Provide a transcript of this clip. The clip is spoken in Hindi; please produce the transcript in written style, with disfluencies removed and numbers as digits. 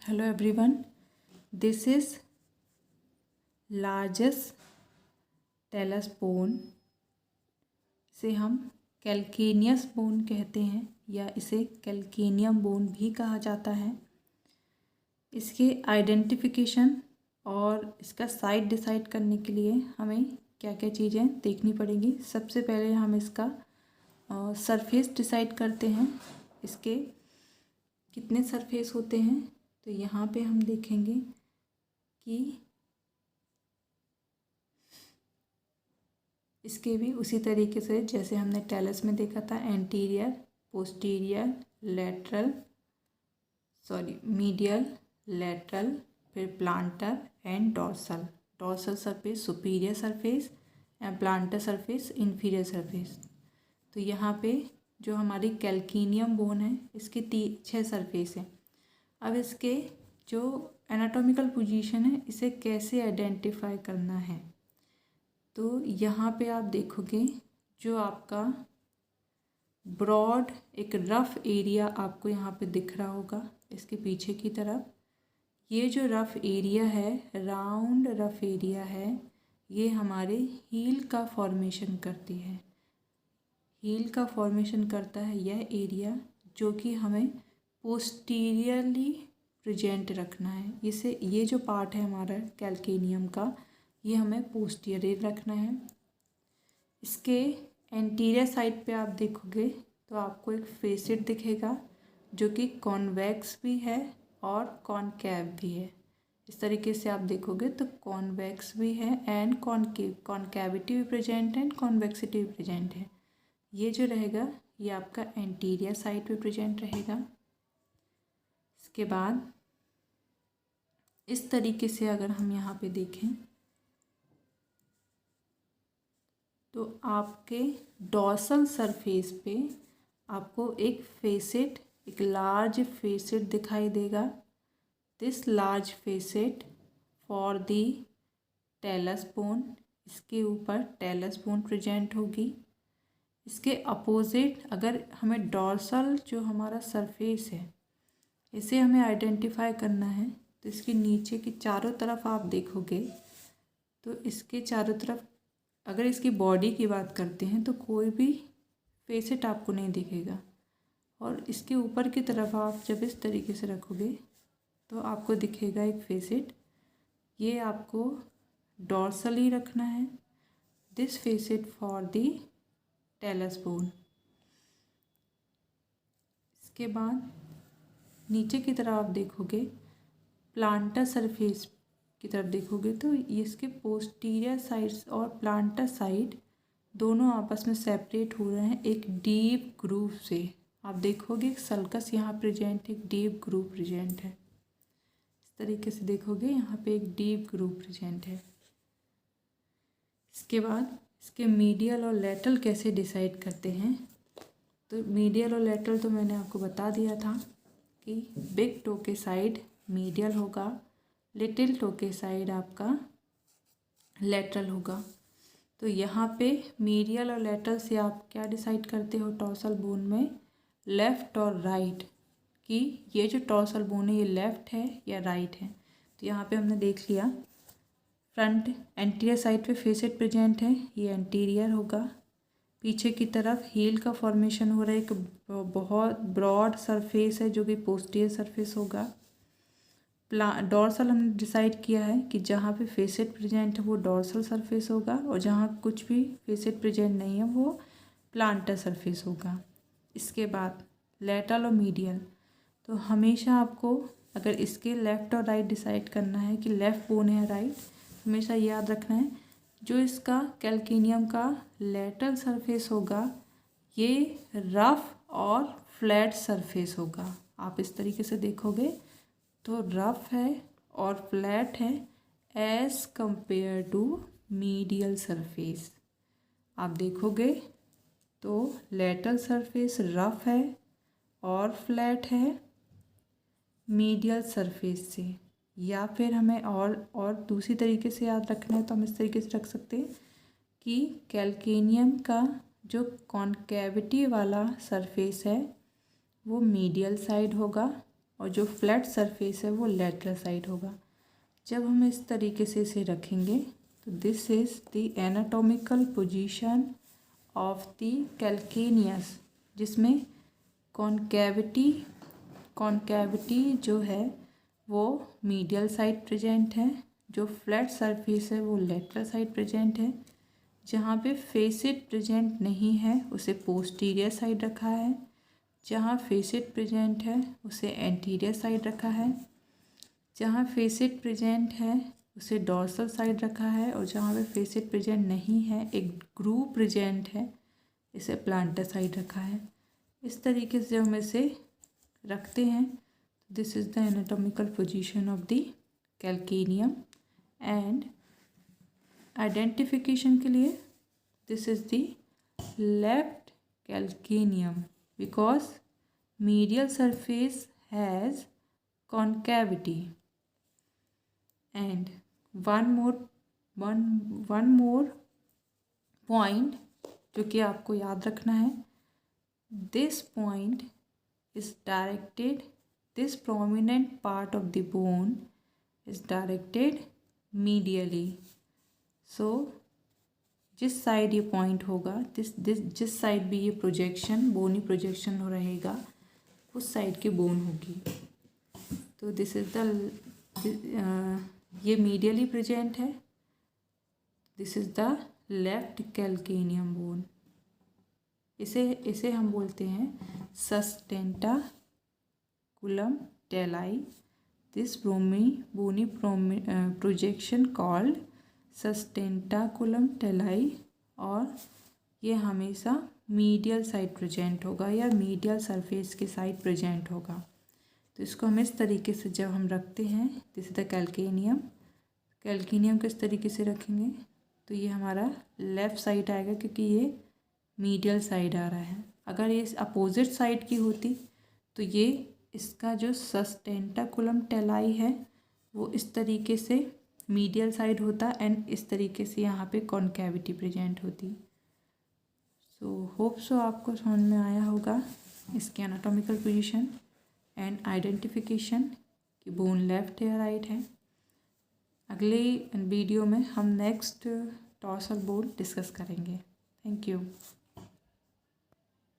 Hello everyone, this is largest talus bone। इसे हम कैल्केनियस बोन कहते हैं या इसे कैल्केनियम बोन भी कहा जाता है। इसके आइडेंटिफिकेशन और इसका साइज डिसाइड करने के लिए हमें क्या क्या चीज़ें देखनी पड़ेंगी। सबसे पहले हम इसका सरफेस डिसाइड करते हैं, इसके कितने सरफेस होते हैं। तो यहाँ पे हम देखेंगे कि इसके भी उसी तरीके से जैसे हमने टैलस में देखा था, एंटीरियर, पोस्टीरियर, मीडियल, लेटरल, फिर planter and dorsal. Dorsal surface superior surface and planter surface inferior surface. तो यहाँ पे जो हमारी कैल्केनियम बोन है इसकी 6 सरफेस है। अब इसके जो एनाटॉमिकल पोजीशन है इसे कैसे आइडेंटिफाई करना है, तो यहाँ पे आप देखोगे जो आपका ब्रॉड एक रफ़ एरिया आपको यहाँ पे दिख रहा होगा इसके पीछे की तरफ। ये जो रफ़ एरिया है, राउंड रफ़ एरिया है, ये हमारे हील का फॉर्मेशन करती है। हील का फॉर्मेशन करता है यह एरिया जो कि हमें पोस्टीरियरली प्रेजेंट रखना है। इसे ये जो पार्ट है हमारा कैल्केनियम का, ये हमें पोस्टीरियर रखना है। इसके एंटीरियर साइड पे आप देखोगे तो आपको एक फेसेट दिखेगा जो कि कॉन्वेक्स भी है और कॉनकेव भी है। इस तरीके से आप देखोगे तो कॉन्वेक्स भी है एंड कॉनकेव, कॉनकेविटी भी प्रेजेंट है एंड कॉन्वेक्सिटी भी प्रेजेंट है। ये जो रहेगा ये आपका एंटीरियर साइड पे प्रेजेंट रहेगा। इसके बाद इस तरीके से अगर हम यहाँ पे देखें तो आपके डॉर्सल सरफेस पे आपको एक फेसेट, एक लार्ज फेसेट दिखाई देगा। This large facet for the talus bone, इसके ऊपर टैलस बोन प्रेजेंट होगी। इसके अपोजिट अगर हमें डॉर्सल जो हमारा सरफेस है इसे हमें आइडेंटिफाई करना है तो इसके नीचे की चारों तरफ आप देखोगे तो इसके चारों तरफ अगर इसकी बॉडी की बात करते हैं तो कोई भी फेसेट आपको नहीं दिखेगा। और इसके ऊपर की तरफ आप जब इस तरीके से रखोगे तो आपको दिखेगा एक फेसेट। ये आपको डॉर्सल ही रखना है। This facet for the talus bone. इसके बाद नीचे की तरफ आप देखोगे, प्लांटर सरफेस की तरफ देखोगे तो इसके पोस्टीरियर साइड्स और प्लांटर साइड दोनों आपस में सेपरेट हो रहे हैं एक डीप ग्रूव से। आप देखोगे एक सल्कस यहाँ प्रेजेंट, एक डीप ग्रूव प्रेजेंट है। इस तरीके से देखोगे यहाँ पे एक डीप ग्रूव प्रेजेंट है। इसके बाद इसके मीडियल और लेटरल कैसे डिसाइड करते हैं, तो मीडियल और लेटरल तो मैंने आपको बता दिया था कि बिग टो के साइड मीडियल होगा, लिटिल टो के साइड आपका लेटरल होगा। तो यहाँ पे मीडियल और लेटरल से आप क्या डिसाइड करते हो टॉर्सल बोन में, लेफ़्ट और राइट, कि ये जो टॉर्सल बोन है ये लेफ़्ट है या राइट है। तो यहाँ पे हमने देख लिया फ्रंट एंटीरियर साइड पे फेसेट प्रेजेंट है, ये एंटीरियर होगा। पीछे की तरफ हील का फॉर्मेशन हो रहा है, एक बहुत ब्रॉड सरफेस है जो कि पोस्टीरियर सरफेस होगा। डॉर्सल हमने डिसाइड किया है कि जहाँ पे फेसेट प्रेजेंट है वो डॉर्सल सरफेस होगा और जहाँ कुछ भी फेसेट प्रेजेंट नहीं है वो प्लांटर सरफेस होगा। इसके बाद लेटरल और मीडियल, तो हमेशा आपको अगर इसके लेफ़्ट और राइट डिसाइड करना है कि लेफ़्ट बोन है या राइट, हमेशा याद रखना है जो इसका कैल्केनियम का लेटरल सरफेस होगा ये रफ़ और फ्लैट सरफेस होगा। आप इस तरीके से देखोगे तो रफ़ है और फ्लैट है as compared to medial surface. आप देखोगे तो लेटरल सरफेस रफ़ है और फ्लैट है मीडियल सरफेस से। या फिर हमें और दूसरी तरीके से याद रखना है तो हम इस तरीके से रख सकते हैं कि कैल्केनियम का जो कॉनकेविटी वाला सरफेस है वो मीडियल साइड होगा और जो फ्लैट सरफेस है वो लेटरल साइड होगा। जब हम इस तरीके से इसे रखेंगे तो this is the anatomical position of the calcaneus, जिसमें कॉन्केविटी जो है वो मीडियल साइड प्रेजेंट है, जो फ्लैट सरफेस है वो लेटरल साइड प्रेजेंट है, जहाँ पे फेसिट प्रेजेंट नहीं है उसे पोस्टीरियर साइड रखा है, जहाँ फेसिट प्रेजेंट है उसे एंटीरियर साइड रखा है, जहाँ फेसिट प्रेजेंट है उसे डॉर्सल साइड रखा है, और जहाँ पे फेसिट प्रेजेंट नहीं है, एक ग्रूव प्रेजेंट है, इसे प्लांटर साइड रखा है। इस तरीके से जब हम इसे रखते हैं, this is the anatomical position of the calcaneum. And identification के लिए this is the left calcaneum because medial surface has concavity. And one more point जो कि आपको याद रखना है, this point is directed, this prominent part of the bone is directed medially. So जिस साइड ये पॉइंट होगा, जिस साइड भी ये प्रोजेक्शन बोनी प्रोजेक्शन हो रहेगा उस साइड की बोन होगी। तो दिस इज़ द ये मीडियली प्रेजेंट है, this is the left calcaneum bone. इसे हम बोलते हैं सस्टेंटाकुलम टेलाई। दिस बोनी प्रोजेक्शन कॉल्ड सस्टेंटाकुलम टेलाई, और ये हमेशा मीडियल साइड प्रेजेंट होगा या मीडियल सरफेस के साइड प्रेजेंट होगा। तो इसको हम इस तरीके से जब हम रखते हैं, दिस इज द कैल्केनियम किस तरीके से रखेंगे तो ये हमारा लेफ़्ट साइड आएगा क्योंकि ये मीडियल साइड आ रहा है। अगर ये अपोजिट साइड की होती तो ये इसका जो सस्टेंटाकुलम टेलाई है वो इस तरीके से मीडियल साइड होता एंड इस तरीके से यहाँ पे कॉन्केविटी प्रेजेंट होती। सो होप सो आपको समझ में आया होगा इसके एनाटॉमिकल पोजीशन एंड आइडेंटिफिकेशन कि बोन लेफ्ट या राइट है। अगले वीडियो में हम नेक्स्ट टॉर्सल बोन डिस्कस करेंगे। Thank you.